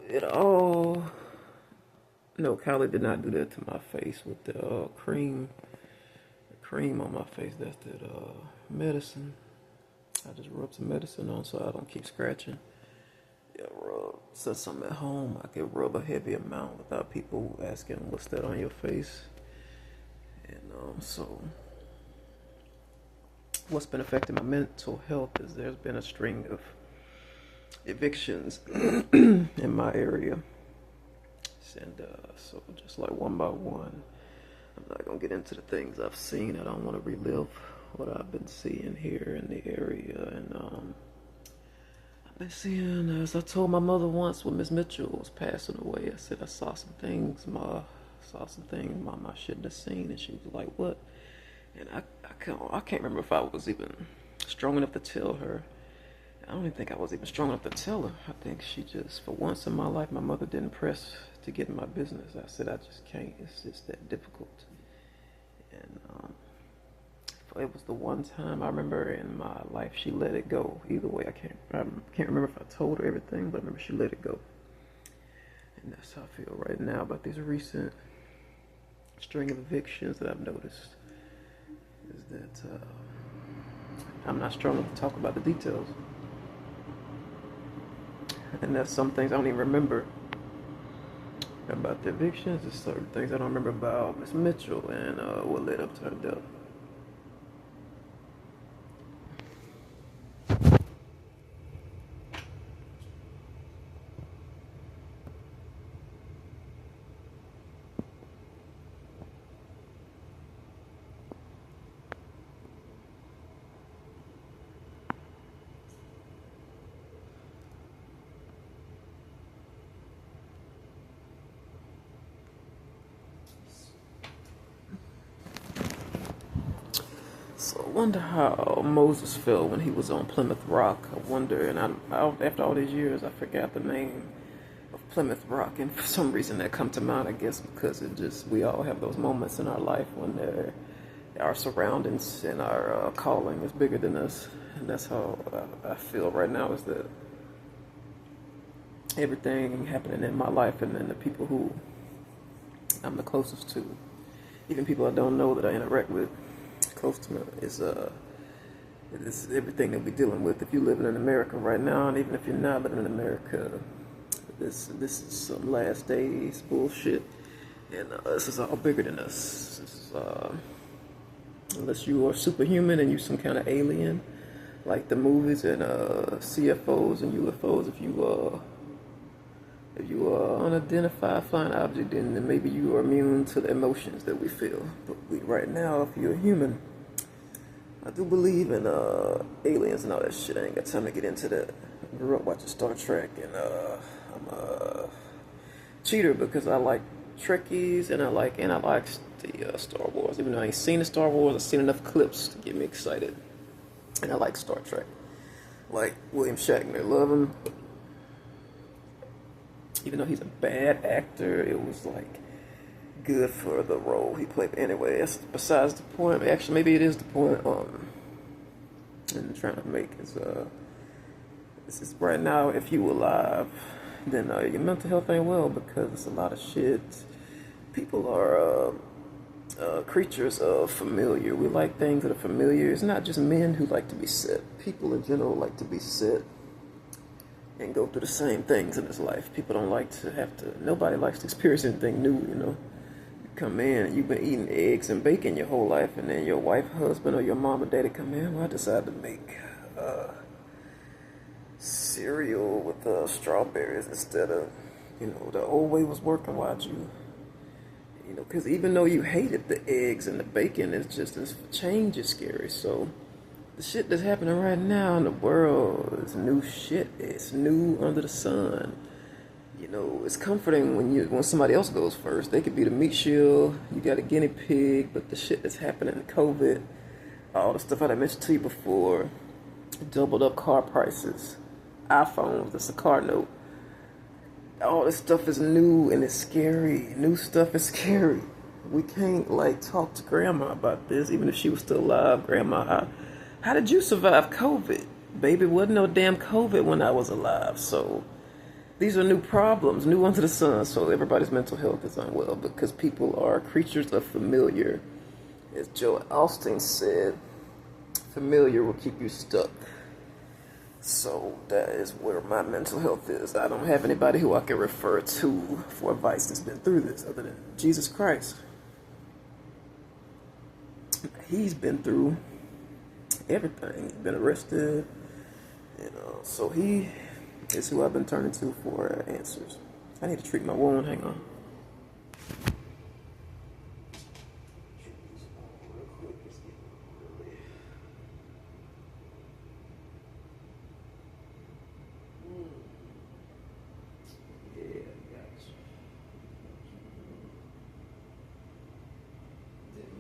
It all. No, Kylie did not do that to my face with the cream. The cream on my face. That's that medicine. I just rub some medicine on so I don't keep scratching. Yeah, rub. Since I'm at home, I can rub a heavy amount without people asking what's that on your face. And so what's been affecting my mental health is there's been a string of evictions in my area. And so just like one by one, I'm not gonna get into the things I've seen. I don't want to relive what I've been seeing here in the area. And I've been seeing, as I told my mother once when Miss Mitchell was passing away, I said I saw some things, Mom I shouldn't have seen. And she was like, what? And I can't remember if I was even strong enough to tell her. I don't even think I was even strong enough to tell her. I think she just, for once in my life, my mother didn't press to get in my business. I said, I just can't. It's just that difficult. And it was the one time I remember in my life she let it go. Either way, I can't remember if I told her everything, but I remember she let it go. And that's how I feel right now about these recent string of evictions that I've noticed. Is that I'm not strong enough to talk about the details. And there's some things I don't even remember about the evictions. There's certain things I don't remember about Miss Mitchell and what led up to her death. So I wonder how Moses felt when he was on Plymouth Rock. I wonder, and after all these years, I forgot the name of Plymouth Rock, and for some reason that come to mind. I guess because we all have those moments in our life when our surroundings and our calling is bigger than us, and that's how I feel right now. Is that everything happening in my life, and then the people who I'm the closest to, even people I don't know that I interact with close to me, is everything that we're dealing with. If you're living in America right now, and even if you're not living in America, this is some last days bullshit, and this is all bigger than us. This is, unless you are superhuman and you some kind of alien, like the movies and CFOs and UFOs, if you are unidentified flying object, then maybe you are immune to the emotions that we feel. But right now, if you're a human, I do believe in aliens and all that shit. I ain't got time to get into that. I grew up watching Star Trek, and I'm a cheater because I like Trekkies and I like the Star Wars. Even though I ain't seen the Star Wars, I've seen enough clips to get me excited. And I like Star Trek. Like William Shatner, love him. Even though he's a bad actor, it was like good for the role he played. But anyway, that's besides the point. Actually, maybe it is the point. I'm trying to make this is right now. If you alive, then your mental health ain't well because it's a lot of shit. People are creatures of familiar. We like things that are familiar. It's not just men who like to be set. People in general like to be set and go through the same things in this life. People don't like to nobody likes to experience anything new, you know. You come in and you've been eating eggs and bacon your whole life, and then your wife, husband, or your mom or daddy come in, well, I decided to make cereal with strawberries instead of, the old way was working. Why'd you, because even though you hated the eggs and the bacon, it's just, this change is scary. So the shit that's happening right now in the world is new shit. It's new under the sun. It's comforting when somebody else goes first. They could be the meat shield. You got a guinea pig, but the shit that's happening in COVID, all the stuff I mentioned to you before, doubled up car prices, iPhones, that's a car note. All this stuff is new and it's scary. New stuff is scary. We can't talk to grandma about this, even if she was still alive. Grandma, how did you survive COVID? Baby, wasn't no damn COVID when I was alive. So These are new problems, new under the sun. So everybody's mental health is unwell because people are creatures of familiar. As Joe Austin said, familiar will keep you stuck. So that is where my mental health is. I don't have anybody who I can refer to for advice that's been through this other than Jesus Christ. He's been through everything. He's been arrested, so he is who I've been turning to for answers. I need to treat my wound. Hang on.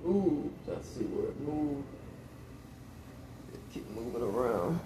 Moved. I see where it moved. Keep moving around.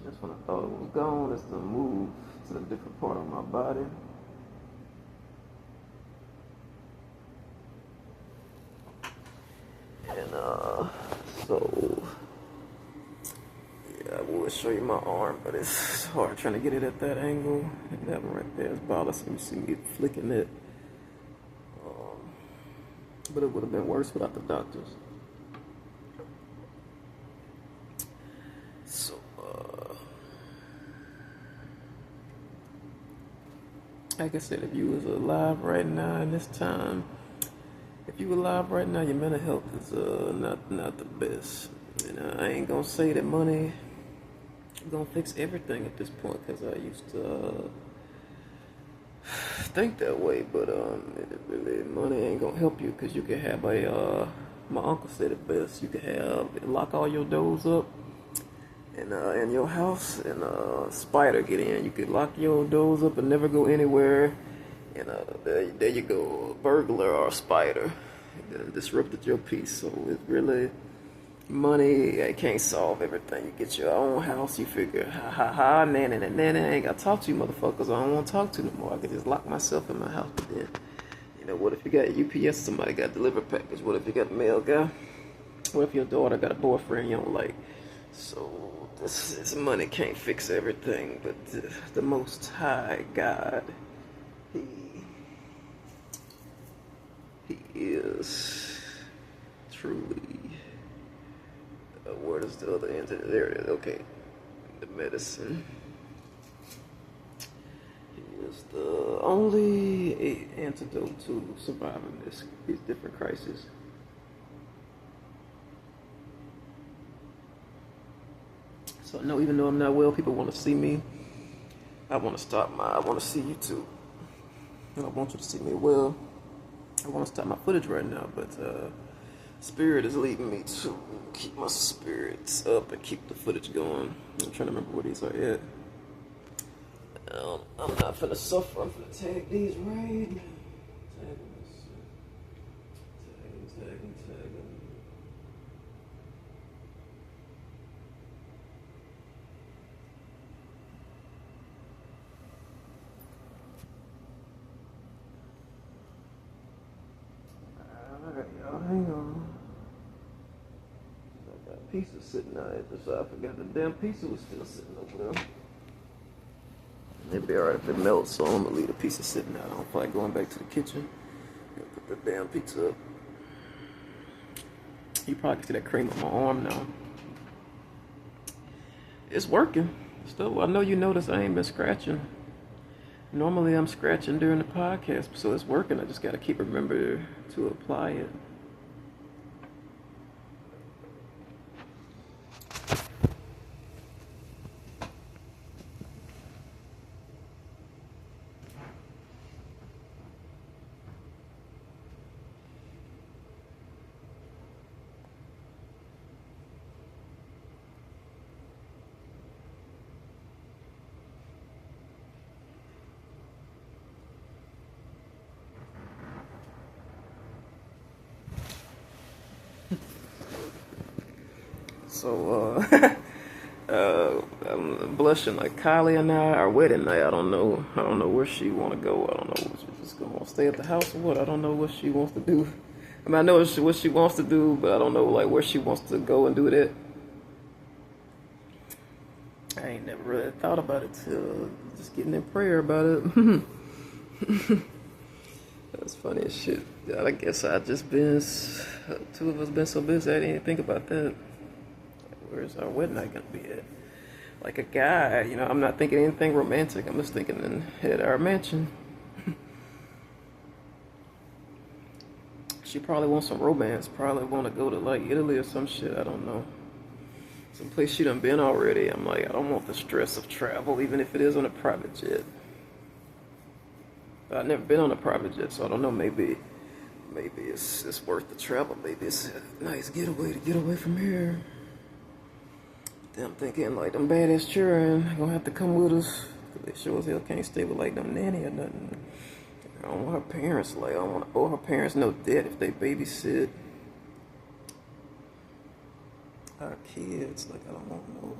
Just when I thought it was gone, it's gonna move to a different part of my body. And so yeah, I will show you my arm, but it's hard trying to get it at that angle. That one right there is bothersome. You see me flicking it. But it would have been worse without the doctors. So, like I said, if you was alive right now in this time, if you alive right now, your mental health is not the best. I ain't gonna say that money gonna fix everything at this point, because I used to think that way, but really, money ain't gonna help you, because you can have my uncle said it best, you can lock all your doors up in your house, and a spider get in. You could lock your doors up and never go anywhere, and there you go, a burglar or a spider disrupted your peace. So it's really, money, I can't solve everything. You get your own house, you figure, nanny, I ain't gotta talk to you motherfuckers. I don't want to talk to you no more. I could just lock myself in my house. But then, what if you got UPS, somebody got a delivery package? What if you got a mail guy? What if your daughter got a boyfriend you don't like? So this money can't fix everything, but the Most High God, He is truly. Where does the other end? There it is. Okay, the medicine. He is the only antidote to surviving these different crises. So no, even though I'm not well, people want to see me. I want to see you too. And I want you to see me well. I want to stop my footage right now, but Spirit is leading me to keep my spirits up and keep the footage going. I'm trying to remember where these are at. I'm not finna suffer. I'm finna tag these right. Tag them. Alright, y'all, hang on. I got pizza sitting out at the side. I forgot the damn pizza was still sitting over there. It'd be alright if it melts, so I'm gonna leave the pizza sitting out. I don't feel like going back to the kitchen. Put the damn pizza up. You probably can see that cream on my arm now. It's working. Still, I know you notice I ain't been scratching. Normally I'm scratching during the podcast, so it's working. I just gotta remember to apply it. So, I'm blushing like Kylie and our wedding night. I don't know where she want to go. I don't know. She's just gonna stay at the house or what. I don't know what she wants to do. I mean, I know what she wants to do, but I don't know like where she wants to go and do that. I ain't never really thought about it till just getting in prayer about it. That's funny as shit. I guess I just been, two of us been so busy, I didn't even think about that. Where's our wedding night gonna be at? Like a guy, I'm not thinking anything romantic. I'm just thinking at our mansion. She probably wants some romance. Probably want to go to like Italy or some shit. I don't know. Some place she done been already. I'm like, I don't want the stress of travel, even if it is on a private jet. I've never been on a private jet, so I don't know. Maybe it's worth the travel. Maybe it's a nice getaway to get away from here. Then I'm thinking like them badass children gonna have to come with us. They sure as hell can't stay with like them nanny or nothing. I don't want her parents like I don't want to owe her parents no debt if they babysit our kids. Like I don't want no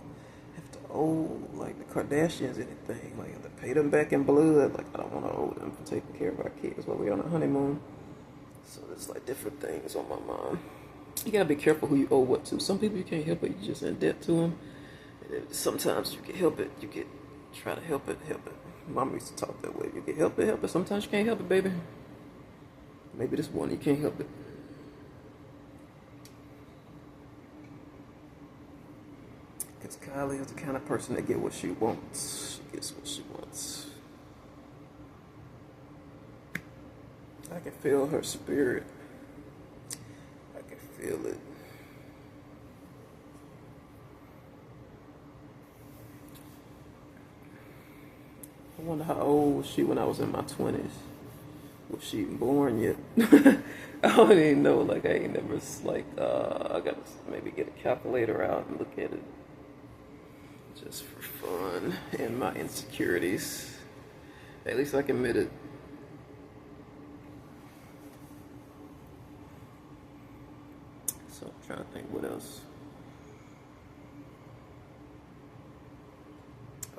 have to owe like the Kardashians anything. Like have to pay them back in blood. Like I don't want to owe them for taking care of our kids while we're on a honeymoon. So there's like different things on my mind. You gotta be careful who you owe what to. Some people you can't help it, you just in debt to them. And sometimes you can help it, you can try to help it. Mama used to talk that way. You can help it. Sometimes you can't help it, baby. Maybe this one you can't help it. Because Kylie is the kind of person that get what she wants. She gets what she wants. I can feel her spirit. I can feel it. I wonder how old was she when I was in my 20s. Was she even born yet? I don't even know. Like, I ain't never, like, I gotta maybe get a calculator out and look at it. Just for fun and my insecurities. At least I can admit it. So I'm trying to think what else.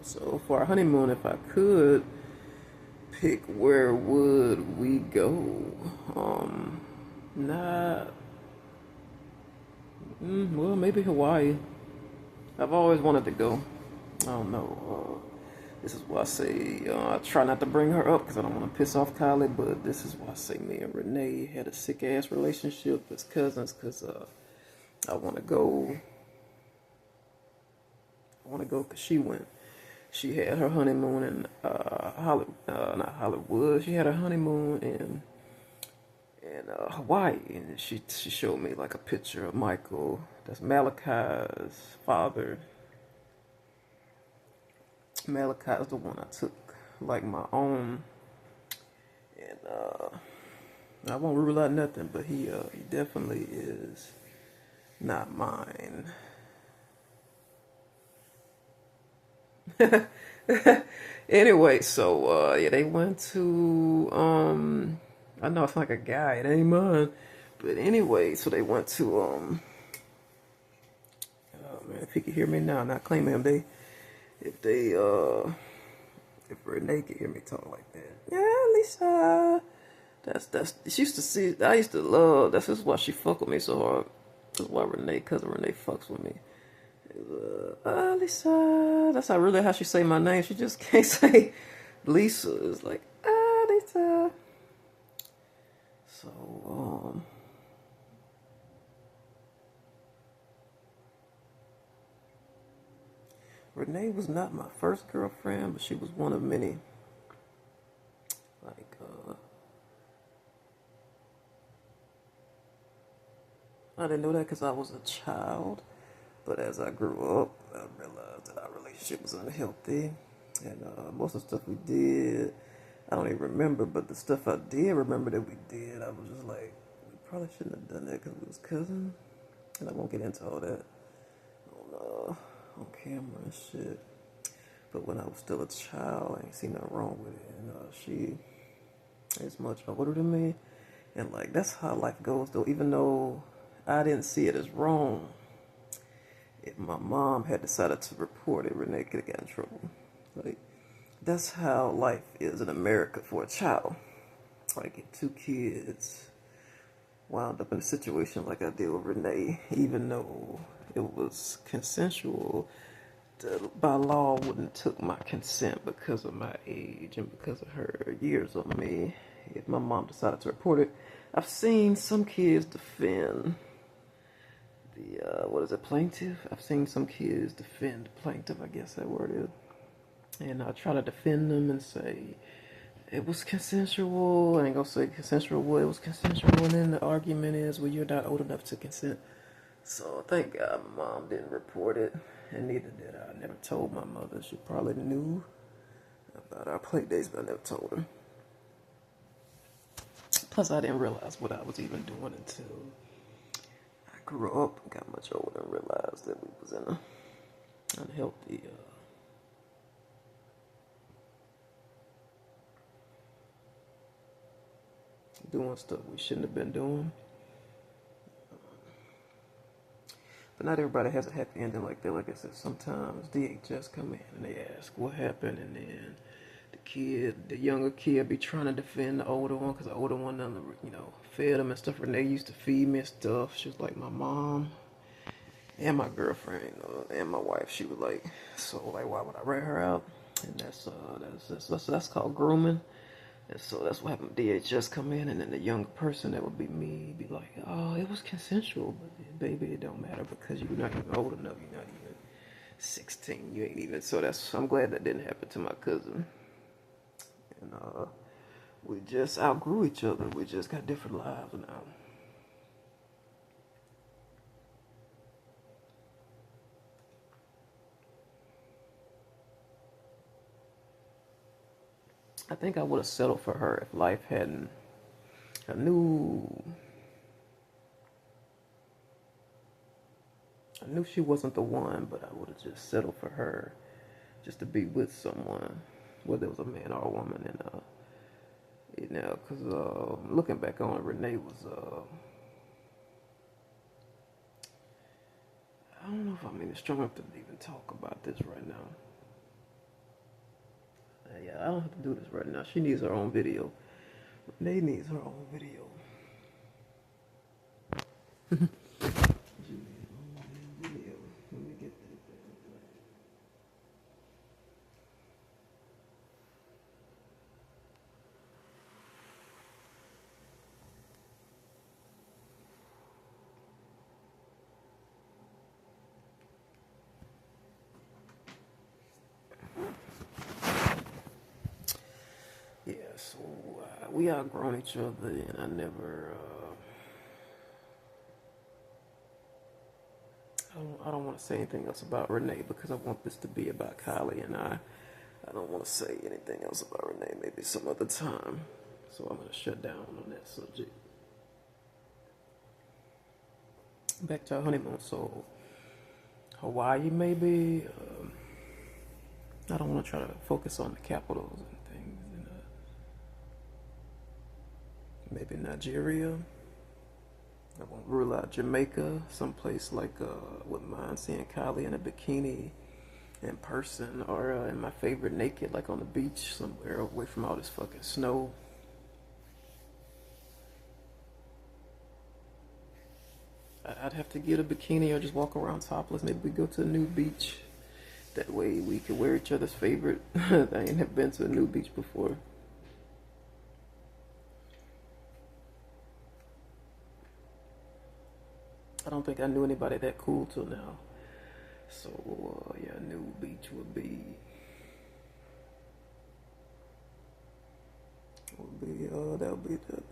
So for our honeymoon, if I could pick, where would we go? Well, maybe Hawaii. I've always wanted to go. I don't know. This is why I say I try not to bring her up because I don't want to piss off Kylie. But this is why I say me and Renee had a sick ass relationship as cousins because I want to go. Because she went. She had her honeymoon in not Hollywood. She had her honeymoon in Hawaii, and she showed me like a picture of Michael. That's Malachi's father. Malachi's the one I took like my own, and I won't rule out nothing, but he definitely is not mine. Anyway, so yeah, they went to I know it's like a guy, it ain't mine. But anyway, so they went to oh man, if he could hear me now, not claiming him, if Renee could hear me talk like that. Yeah, Lisa. That's she used to see I used to love that's just why she fuck with me so hard. That's why cousin Renee fucks with me. Lisa. That's not really how she say my name. She just can't say Lisa. It's like, Lisa. So, Renee was not my first girlfriend, but she was one of many. Like, I didn't know that because I was a child. But as I grew up, I realized that our relationship was unhealthy. And most of the stuff we did, I don't even remember. But the stuff I did remember that we did, I was just like, we probably shouldn't have done that because we was cousins. And I won't get into all that on camera and shit. But when I was still a child, I ain't seen nothing wrong with it. And she is much older than me. And like, that's how life goes though. Even though I didn't see it as wrong, if my mom had decided to report it, Renee could have got in trouble. Like, that's how life is in America for a child. Like, if two kids wound up in a situation like I did with Renee, even though it was consensual, by law wouldn't took my consent because of my age and because of her years on me if my mom decided to report it. I've seen some kids defend the plaintiff. I've seen some kids defend the plaintiff, I guess that word is, and I try to defend them and say it was consensual. I ain't gonna say consensual, well, it was consensual, and then the argument is, well, you're not old enough to consent. So thank God my mom didn't report it, and neither did I. I never told my mother. She probably knew about our play dates, but I never told her. Plus, I didn't realize what I was even doing until I grew up and got much older and realized that we was in a unhealthy doing stuff we shouldn't have been doing. But not everybody has a happy ending like that. Like I said, sometimes DHS come in and they ask what happened, and then the younger kid, be trying to defend the older one because the older one done, fed him and stuff. Renee used to feed me and stuff. She was like my mom and my girlfriend and my wife. She was like, so like, why would I rat her out? And that's called grooming. And so that's what happened. DHS come in, and then the younger person, that would be me, be like, oh, it was consensual, but baby, it don't matter because you're not even old enough. You're not even 16. You ain't even. So I'm glad that didn't happen to my cousin. And we just outgrew each other. We just got different lives now. I think I would have settled for her if life hadn't. I knew she wasn't the one, but I would have just settled for her, just to be with someone, whether it was a man or a woman. And because looking back on it, Renee was I don't know if I'm even strong enough to even talk about this right now. Yeah, I don't have to do this right now. She needs her own video. Renee needs her own video. She needs her own video. Let me get that. Yeah, so we outgrown each other, and I never. I don't want to say anything else about Renee because I want this to be about Kylie and I. I don't want to say anything else about Renee. Maybe some other time. So I'm gonna shut down on that subject. Back to our honeymoon. So Hawaii, maybe. I don't want to try to focus on the capitals and things. Maybe Nigeria. I won't rule out Jamaica, someplace like wouldn't mind seeing Kylie in a bikini in person, or in my favorite naked, like on the beach somewhere away from all this fucking snow. I'd have to get a bikini or just walk around topless. Maybe we go to a new beach. That way we could wear each other's favorite. I ain't never been to a new beach before. I don't think I knew anybody that cool till now. So, yeah, a new beach would be that'd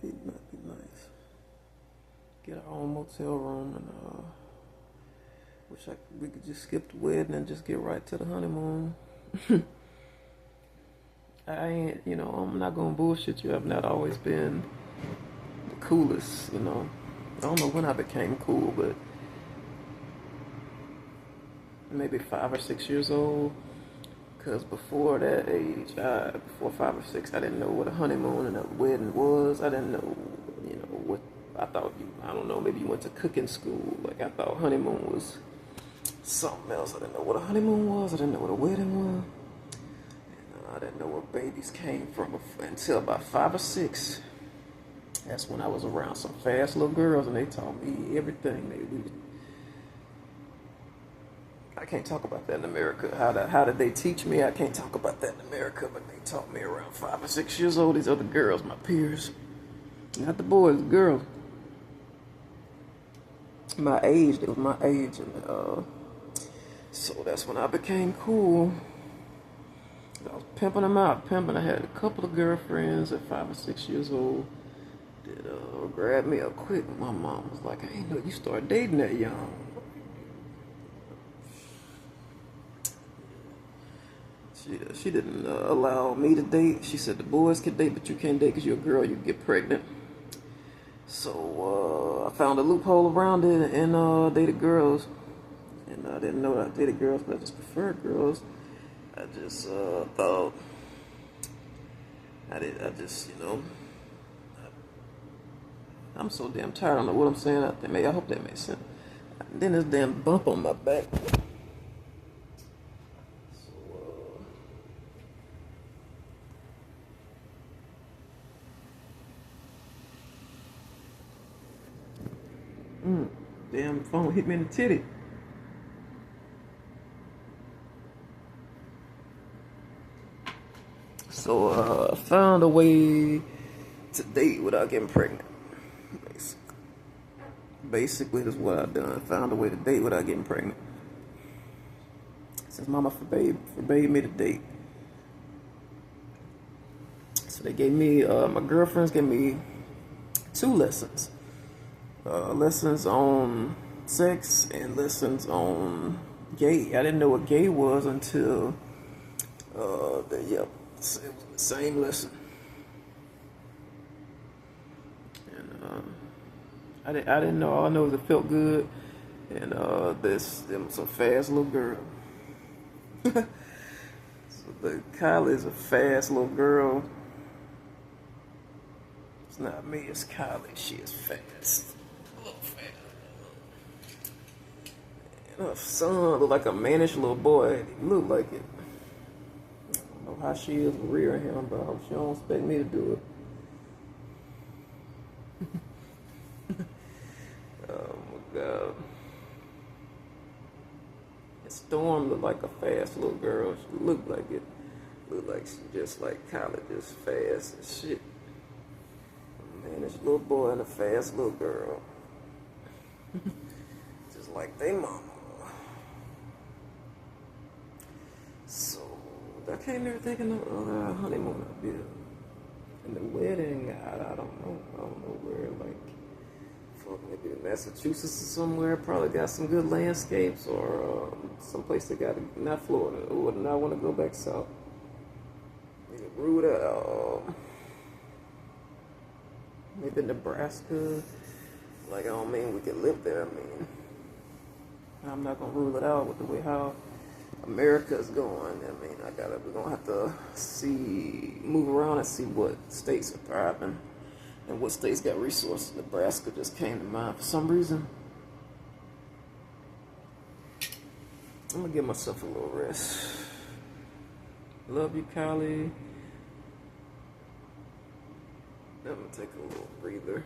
be nice. Get our own motel room, and we could just skip the wedding and just get right to the honeymoon. I ain't, I'm not gonna bullshit you. I've not always been the coolest, I don't know when I became cool, but maybe 5 or 6 years old. Because before that age, before 5 or 6, I didn't know what a honeymoon and a wedding was. I didn't know, what I thought. I don't know, maybe you went to cooking school. Like, I thought honeymoon was something else. I didn't know what a honeymoon was. I didn't know what a wedding was. And I didn't know where babies came from until about 5 or 6. That's when I was around some fast little girls, and they taught me everything. I can't talk about that in America. How did they teach me? I can't talk about that in America, but they taught me around 5 or 6 years old. These other girls, my peers, not the boys, the girls. My age, it was my age, and so that's when I became cool. I was pimping them out, pimping. I had a couple of girlfriends at 5 or 6 years old that grabbed me up quick. My mom was like, "I ain't know you started dating that young." She didn't allow me to date. She said the boys can date, but you can't date because you're a girl, you get pregnant. So I found a loophole around it and dated girls. And I didn't know that I dated girls, but I just preferred girls. I just thought, I just, I'm so damn tired. I don't know what I'm saying. I hope that makes sense. Then this damn bump on my back. Damn phone hit me in the titty. So I found a way to date without getting pregnant. Basically, that's what I done. Found a way to date without getting pregnant. Since mama forbade me to date. So they gave me, my girlfriends gave me 2 lessons. Lessons on sex and lessons on gay. I didn't know what gay was until it was the same lesson. And I didn't know. All I know is it felt good, and them was a fast little girl. So the Kylie is a fast little girl. It's not me. It's Kylie. She is fast. Her son looked like a mannish little boy. He looked like it. I don't know how she is rearing him, but I hope she don't expect me to do it. Oh my God. And Storm looked like a fast little girl. She looked like it. Looked like she just like Kylie, just fast as shit. A mannish little boy and a fast little girl. Just like they mama. So I came there thinking of honeymoon bill. And the wedding, I don't know where, like, fuck, maybe in Massachusetts or somewhere. Probably got some good landscapes, or someplace that got, not Florida. I would not want to go back south. Maybe rule that, maybe Nebraska. Like, I don't mean we could live there. I mean, I'm not gonna rule it out with the way how America's going. I mean, we're gonna have to move around and see what states are thriving and what states got resources. Nebraska just came to mind for some reason. I'm gonna give myself a little rest. Love you, Kylie. I'm gonna take a little breather.